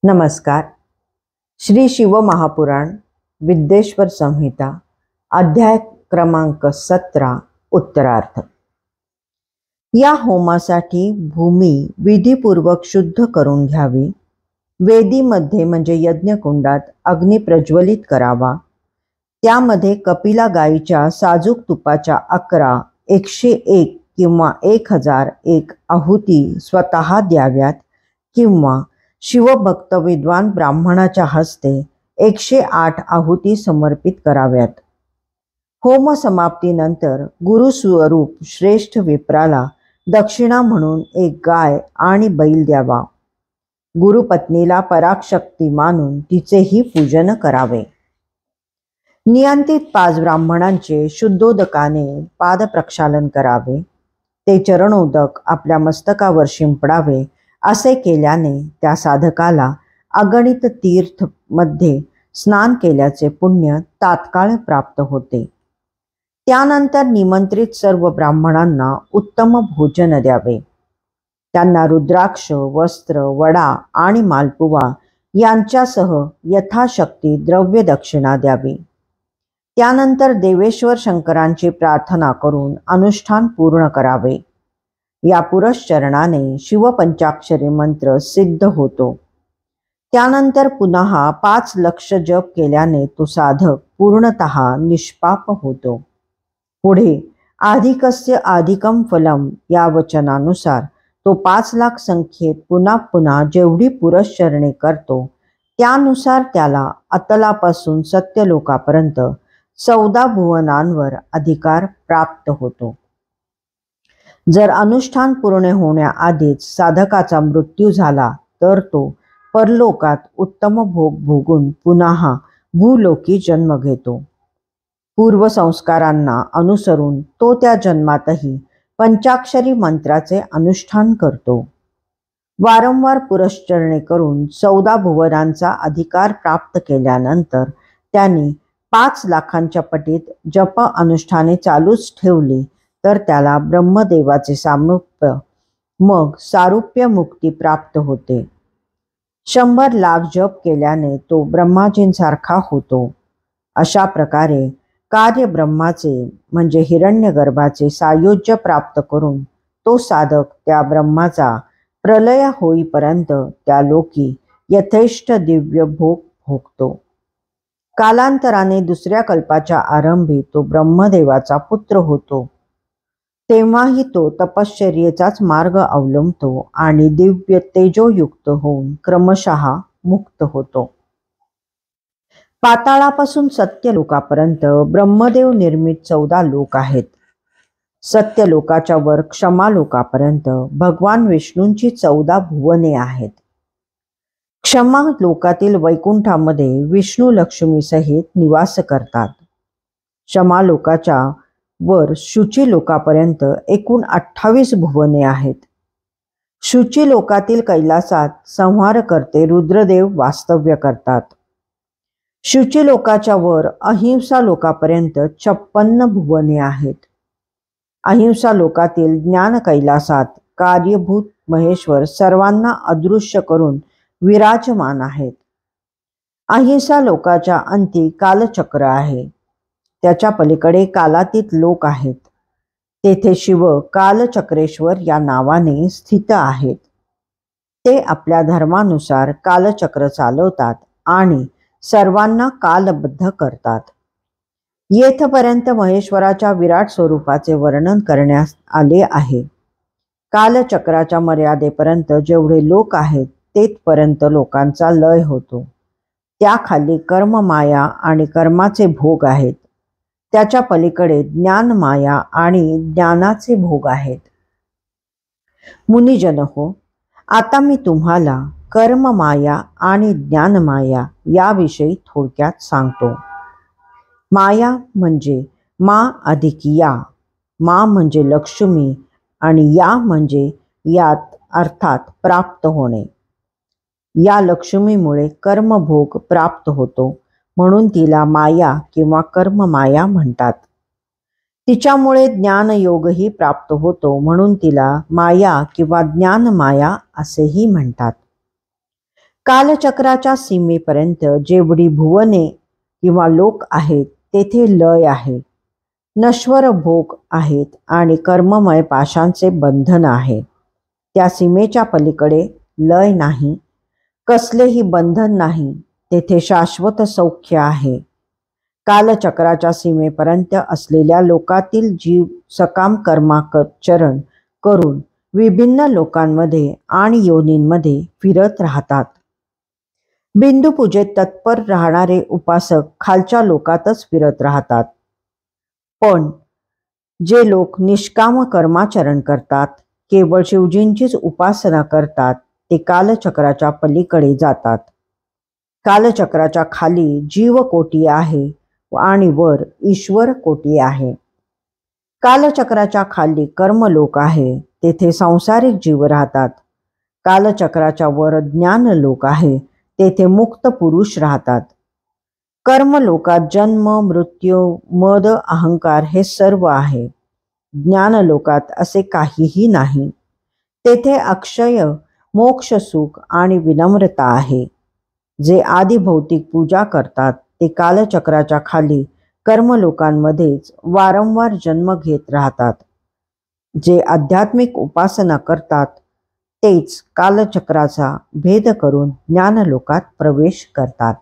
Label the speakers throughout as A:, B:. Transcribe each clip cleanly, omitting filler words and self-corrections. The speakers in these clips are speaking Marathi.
A: नमस्कार. श्री शिव महापुराण विद्येश्वर संहिता अध्याय क्रमांक 17 उत्तरार्थ. या होमासाठी भूमी विधीपूर्वक शुद्ध करून घ्यावी. वेदीमध्ये म्हणजे यज्ञकुंडात अग्नी प्रज्वलित करावा. त्यामध्ये कपिला गाईच्या साजूक तुपाच्या 11, 101 किंवा 1001 आहुती स्वतः द्याव्यात किंवा शिवभक्त विद्वान ब्राह्मणाच्या हस्ते 108 आहुती समर्पित कराव्यात. होम समाप्तीनंतर गुरुस्वरूप श्रेष्ठ विप्राला दक्षिणा म्हणून एक गाय आणि बैल द्यावा. गुरुपत्नीला पराशक्ती मानून तिचेही पूजन करावे. नियंत्रित 5 ब्राह्मणांचे शुद्धोदकाने पादप्रक्षालन करावे. ते चरणोदक आपल्या मस्तकावर शिंपडावे. असे केल्याने त्या साधकाला अगणित तीर्थ मध्ये स्नान केल्याचे पुण्य तात्काळ प्राप्त होते. त्यानंतर निमंत्रित सर्व ब्राह्मणांना उत्तम भोजन द्यावे. त्यांना रुद्राक्ष, वस्त्र, वडा आणि मालपुवा यांच्यासह यथाशक्ती द्रव्य दक्षिणा द्यावी. त्यानंतर देवेश्वर शंकरांची प्रार्थना करून अनुष्ठान पूर्ण करावे. या पुरश्चरणाने शिवपंचाक्षरी मंत्र सिद्ध होतो. त्यानंतर पुन्हा 5 लक्ष जप केल्याने तो साधक पूर्णतः निष्पाप होतो. पुढे अधिकस्य अधिकम फलम या वचनानुसार तो 5 लाख संख्येत पुन्हा पुन्हा जेवढी पुरश्चरणे करतो त्यानुसार त्याला अतलापासून सत्यलोकापर्यंत 14 भुवनांवर अधिकार प्राप्त होतो. जर अनुष्ठान पूर्ण होण्याआधीच साधकाचा मृत्यू झाला तर तो परलोकात उत्तम भोग भोगून पुन्हा भूलोकी जन्म घेतो. पूर्वसंस्कारांना अनुसरून तो त्या जन्मातही पंचाक्षरी मंत्राचे अनुष्ठान करतो. वारंवार पुरश्चरणे करून 14 भुवनांचा अधिकार प्राप्त केल्यानंतर त्यांनी 5 लाखांच्या पटीत जप अनुष्ठाने चालूच ठेवली तर त्याला ब्रह्मदेवाचे सामिप्य मग सारूप्य मुक्ती प्राप्त होते. 100 लाख जप केल्याने तो ब्रह्माजींसारखा होतो. अशा प्रकारे कार्य ब्रह्माचे म्हणजे हिरण्यगर्भाचे सायुज्य प्राप्त करून तो साधक त्या ब्रह्माचा प्रलय होईपर्यंत त्या लोकी यथेष्ट दिव्य भोग भोगतो. कालांतराने दुसऱ्या कल्पाच्या आरंभी तो ब्रह्मदेवाचा पुत्र होतो. तेव्हाही तो तपश्चर्येचाच मार्ग अवलंबतो आणि दिव्य तेजोयुक्त होऊन क्रमशः मुक्त होतो. पाताळापासून सत्यलोकापर्यंत ब्रह्मदेव निर्मित 14 लोक आहेत. सत्यलोकाच्या वर क्षमालोकापर्यंत भगवान विष्णूंची 14 भुवने आहेत. क्षमा लोकातील वैकुंठामध्ये विष्णू लक्ष्मी सहित निवास करतात. क्षमालोकाच्या वर शुची लोकापर्यंत एकूण 28 भुवने आहेत. शुची लोकातील कैलासात संहार करते रुद्रदेव वास्तव्य करतात. शुची लोकाच्या वर अहिंसा लोकापर्यंत 56 भुवने आहेत. अहिंसा लोकातील ज्ञान कैलासात कार्यभूत महेश्वर सर्वांना अदृश्य करून विराजमान आहेत. अहिंसा लोकाच्या अंती कालचक्र आहे. त्याच्या पलीकडे कालातीत लोक आहेत. तेथे शिव कालचक्रेश्वर या नावाने स्थित आहेत. ते आपल्या धर्मानुसार कालचक्र चालवतात आणि सर्वांना कालबद्ध करतात. येथपर्यंत महेश्वराच्या विराट स्वरूपाचे वर्णन करण्यात आले आहे. कालचक्राच्या मर्यादेपर्यंत जेवढे लोक आहेत तेथपर्यंत लोकांचा लय होतो. त्याखाली कर्ममाया आणि कर्माचे भोग आहेत. त्याच्या पलीकडे ज्ञानमाया आणि ज्ञानाचे भोग आहेत. मुनिजन हो, आता मी तुम्हाला कर्ममाया आणि ज्ञानमाया याविषयी थोडक्यात सांगतो. माया म्हणजे मा अधिक या. मा म्हणजे लक्ष्मी आणि या म्हणजे यात अर्थात प्राप्त होणे. या लक्ष्मीमुळे कर्मभोग प्राप्त होतो म्हणून तिला माया किंवा कर्ममाया म्हणतात. तिच्यामुळे ज्ञानयोगही प्राप्त होतो म्हणून तिला माया किंवा ज्ञानमाया असेही म्हणतात. कालचक्राच्या सीमेपर्यंत जेवढी भुवने किंवा लोक आहेत तेथे लय आहे, नश्वर भोग आहेत आणि कर्ममय पाशांचे बंधन आहे. त्या सीमेच्या पलीकडे लय नाही, कसलेही बंधन नाही, तेथे शाश्वत सौख्य आहे. कालचक्राच्या सीमेपर्यंत असलेल्या लोकातील जीव सकाम कर्माचरण करून विभिन्न लोकांमध्ये आणि योनींमध्ये फिरत राहतात. बिंदू पूजेत तत्पर राहणारे उपासक खालच्या लोकातच फिरत राहतात. पण जे लोक निष्काम कर्माचरण करतात, केवळ शिवजींचीच उपासना करतात, ते कालचक्राच्या पलीकडे जातात. कालचक्राच्या खाली जीवकोटी आहे आणि वर ईश्वर कोटी आहे. कालचक्राच्या खाली कर्मलोक आहे, तेथे संसारिक जीव राहतात. कालचक्राच्या वर ज्ञान लोक आहे, तेथे मुक्त पुरुष राहतात. कर्मलोकात जन्म, मृत्यू, मद, अहंकार हे सर्व आहे. ज्ञानलोकात असे काहीही नाही. तेथे अक्षय, मोक्ष सुख आणि विनम्रता आहे. जे आदी भौतिक पूजा करतात ते कालचक्राच्या खाली कर्मलोकांमध्येच वारंवार जन्म घेत राहतात. जे आध्यात्मिक उपासना करतात तेच कालचक्राचा भेद करून ज्ञानलोकात प्रवेश करतात.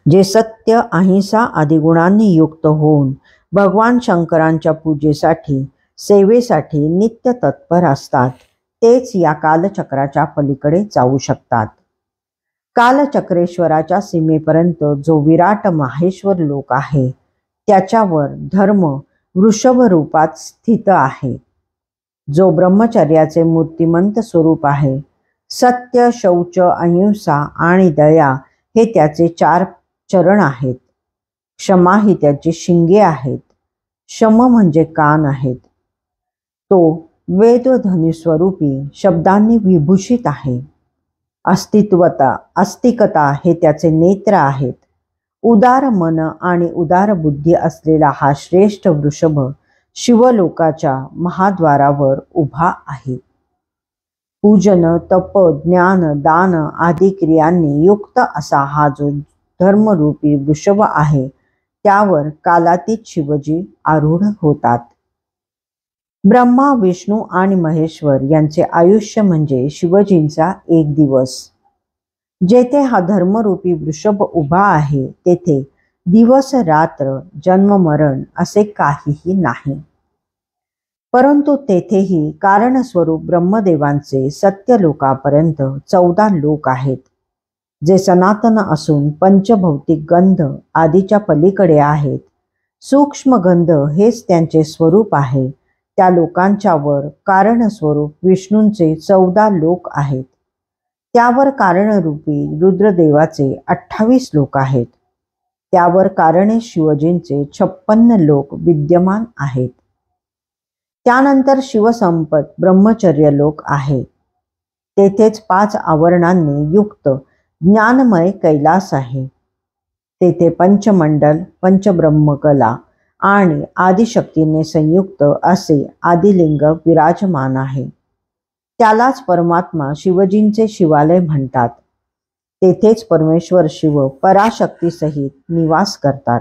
A: जे सत्य, अहिंसा आदी गुणांनी युक्त होऊन भगवान शंकरांच्या पूजेसाठी, सेवेसाठी नित्य तत्पर असतात, तेच या कालचक्राच्या पलीकडे जाऊ शकतात. कालचक्रेश्वराच्या सीमेपर्यंत जो विराट माहेश्वर लोक आहे, त्याच्यावर धर्म वृषभ रूपात स्थित आहे. जो ब्रह्मचर्याचे मूर्तिमंत स्वरूप आहे. सत्य, शौच, अहिंसा आणि दया हे त्याचे 4 चरण आहेत. क्षमा ही त्याची शिंगे आहेत. शम म्हणजे कान आहेत. तो वेदध्वनी स्वरूपी शब्दांनी विभूषित आहे. अस्तिकता हे त्याचे नेत्र आहेत. उदार मन आणि उदार बुद्धी असलेला हा श्रेष्ठ वृषभ शिवलोकाच्या महाद्वारावर उभा आहे. पूजन, तप, ज्ञान, दान आदी क्रियांनी युक्त असा हा जो धर्मरूपी वृषभ आहे, त्यावर कालातीत शिवजी आरूढ होतात. ब्रह्मा, विष्णू आणि महेश्वर यांचे आयुष्य म्हणजे शिवजींचा 1 दिवस. जेथे हा धर्मरूपी वृषभ उभा आहे, तेथे दिवस रात्र, जन्म मरण असे काहीही नाही. परंतु तेथेही कारणस्वरूप ब्रह्मदेवांचे सत्यलोकापर्यंत 14 लोक आहेत, जे सनातन असून पंचभौतिक गंध आदीच्या पलीकडे आहेत. सूक्ष्म गंध हेच त्यांचे स्वरूप आहे. त्या लोकांच्या वर कारणस्वरूप विष्णूंचे 14 लोक आहेत. त्यावर कारणरूपी रुद्रदेवाचे 28 लोक आहेत. त्यावर कारणे शिवजींचे 56 लोक विद्यमान आहेत. त्यानंतर शिवसंपत ब्रह्मचर्य लोक आहे. तेथेच 5 आवरणांनी युक्त ज्ञानमय कैलास आहे. तेथे पंचमंडल, पंचब्रह्मकला आणि आदिशक्तीने संयुक्त असे आदिलिंग विराजमान आहे. त्यालाच परमात्मा शिवजींचे शिवालय म्हणतात. तेथेच परमेश्वर शिव पराशक्तीसहित निवास करतात.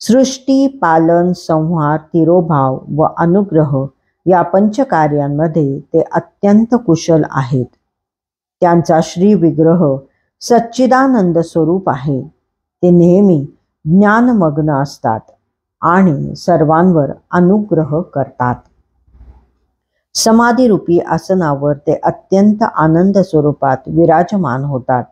A: सृष्टी, पालन, संहार, तिरोभाव व अनुग्रह या पंचकार्यांमध्ये ते अत्यंत कुशल आहेत. त्यांचा श्री विग्रह सच्चिदानंद स्वरूप आहे. ते नेहमी ज्ञानमग्न असतात आणि सर्वांवर अनुग्रह करतात. समाधिरूपी आसनावर ते अत्यंत आनंद स्वरूपात विराजमान होतात.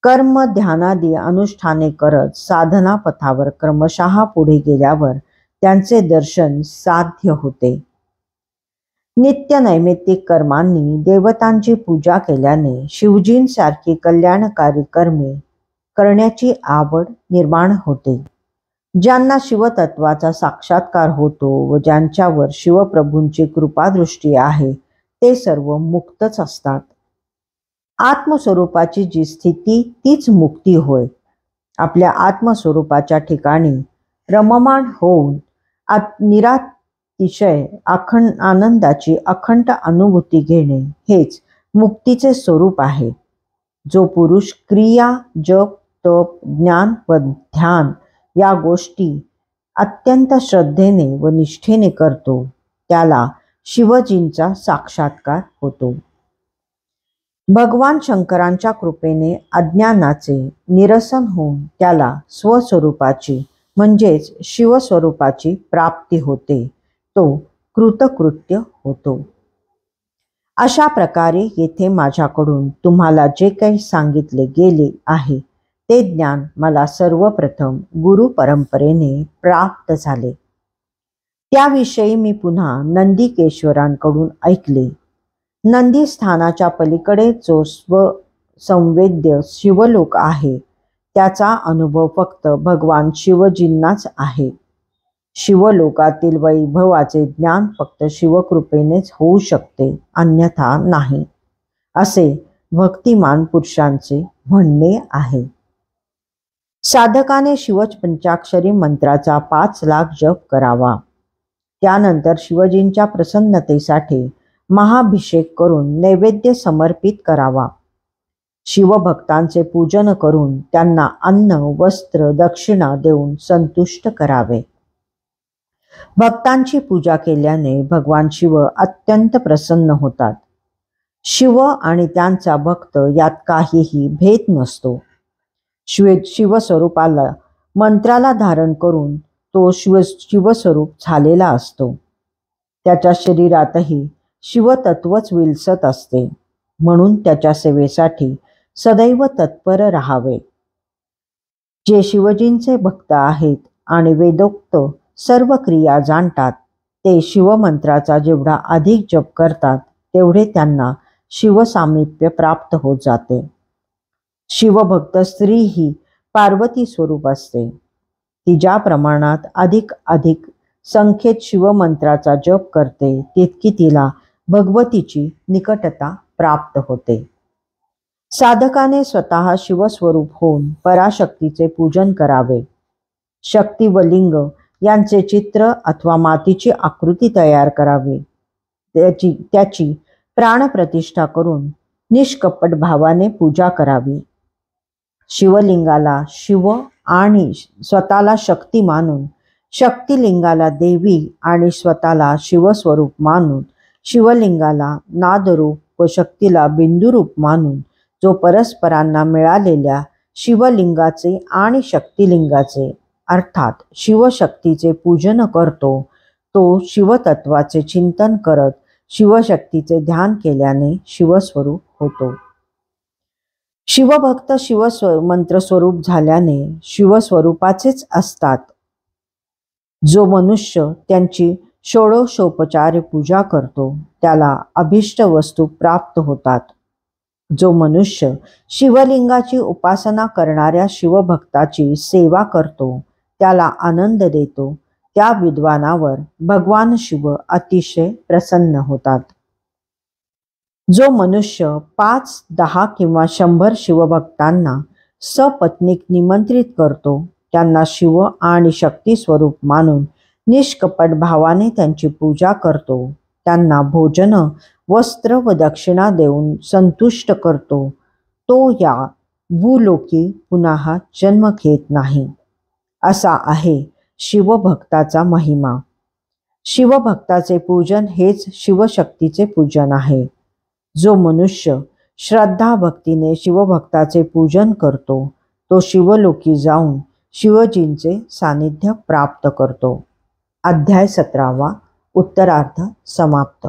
A: कर्म, ध्यानादी अनुष्ठाने करत साधना पथावर क्रमशः पुढे गेल्यावर त्यांचे दर्शन साध्य होते. नित्य नैमित्तिक कर्मांनी देवतांची पूजा केल्याने शिवजींसारखी कल्याणकारी कर्मे करण्याची आवड निर्माण होते. ज्यांना शिवतत्वाचा साक्षात्कार होतो व ज्यांच्यावर शिवप्रभूंची कृपादृष्टी आहे, ते सर्व मुक्तच असतात. आत्मस्वरूपाची जी स्थिती तीच मुक्ती होय. आपल्या आत्मस्वरूपाच्या ठिकाणी रममाण होऊन निरातिशय आनंदाची अखंड अनुभूती घेणे हेच मुक्तीचे स्वरूप आहे. जो पुरुष क्रिया, जप, तप, ज्ञान व ध्यान या गोष्टी अत्यंत श्रद्धेने व निष्ठेने करतो त्याला शिवजींचा साक्षात्कार होतो. भगवान शंकरांच्या कृपेने अज्ञानाचे निरसन होऊन त्याला स्वस्वरूपाची म्हणजेच शिवस्वरूपाची प्राप्ती होते. तो कृतकृत्य होतो. अशा प्रकारे येथे माझ्याकडून तुम्हाला जे काही सांगितले गेले आहे ते ज्ञान मला सर्वप्रथम गुरु परंपरेने प्राप्त झाले. त्याविषयी मी पुन्हा नंदिकेश्वरांकडून ऐकले. नंदी स्थानाच्या पलीकडे जो स्वसंवेद्य शिवलोक आहे त्याचा अनुभव फक्त भगवान शिवजींनाच आहे. शिवलोकातील वैभवाचे ज्ञान फक्त शिवकृपेनेच होऊ शकते, अन्यथा नाही, असे भक्तिमान पुरुषांचे म्हणणे आहे. साधकाने शिवपंचाक्षरी मंत्राचा 5 लाख जप करावा. त्यानंतर शिवजींच्या प्रसन्नतेसाठी महाभिषेक करून नैवेद्य समर्पित करावा. शिवभक्तांचे पूजन करून त्यांना अन्न, वस्त्र, दक्षिणा देऊन संतुष्ट करावे. भक्तांची पूजा केल्याने भगवान शिव अत्यंत प्रसन्न होतात. शिव आणि त्यांचा भक्त यात काहीही भेद नसतो. शिवस्वरूपाला मंत्राला धारण करून तो शिवस्वरूप झालेला असतो. त्याच्या शरीरातही शिवतत्वच विलसत असते. म्हणून त्याच्या सेवेसाठी सदैव तत्पर राहावे. जे शिवजींचे भक्त आहेत आणि वेदोक्त सर्व क्रिया जाणतात ते शिवमंत्राचा जेवढा अधिक जप करतात तेवढे त्यांना शिवसामिप्य प्राप्त होत जाते. शिवभक्त स्त्री ही पार्वती स्वरूप असते. ती ज्या प्रमाणात अधिक संख्येत शिवमंत्राचा जप करते तितकी तिला भगवतीची निकटता प्राप्त होते. साधकाने स्वतः शिवस्वरूप होऊन पराशक्तीचे पूजन करावे. शक्ती व लिंग यांचे चित्र अथवा मातीची आकृती तयार करावी. त्याची प्राणप्रतिष्ठा करून निष्कपट भावाने पूजा करावी. शिवलिंगाला शिव आणि स्वतःला शक्ती मानून, शक्तिलिंगाला देवी आणि स्वतःला शिवस्वरूप मानून, शिवलिंगाला नादरूप व शक्तीला बिंदुरूप मानून जो परस्परांना मिळालेल्या शिवलिंगाचे आणि शक्तिलिंगाचे अर्थात शिवशक्तीचे पूजन करतो तो शिवतत्वाचे चिंतन करत शिवशक्तीचे ध्यान केल्याने शिवस्वरूप होतो. शिवभक्त मंत्रस्वरूप झाल्याने शिवस्वरूपाचेच असतात. जो मनुष्य त्यांची षोडशोपचारे पूजा करतो त्याला अभिष्ट वस्तू प्राप्त होतात. जो मनुष्य शिवलिंगाची उपासना करणाऱ्या शिवभक्ताची सेवा करतो त्याला आनंद देतो त्या विद्वानावर भगवान शिव अतिशय प्रसन्न होतात. जो मनुष्य 5, 10 किंवा 100 शिवभक्तांना सपत्नीक निमंत्रित करतो त्यांना शिव आणि शक्ती स्वरूप मानून निष्कपट भावाने त्यांची पूजा करतो, त्यांना भोजन, वस्त्र व दक्षिणा देऊन संतुष्ट करतो तो या भूलोकी पुन्हा जन्म घेत नाही. असा आहे शिवभक्ताचा महिमा. शिवभक्ताचे पूजन हेच शिवशक्तीचे पूजन आहे. जो मनुष्य श्रद्धा भक्तीने शिवभक्ताचे पूजन करतो तो शिवलोकी जाऊन शिवजींचे सानिध्य प्राप्त करतो. अध्याय 17 उत्तरार्ध समाप्त.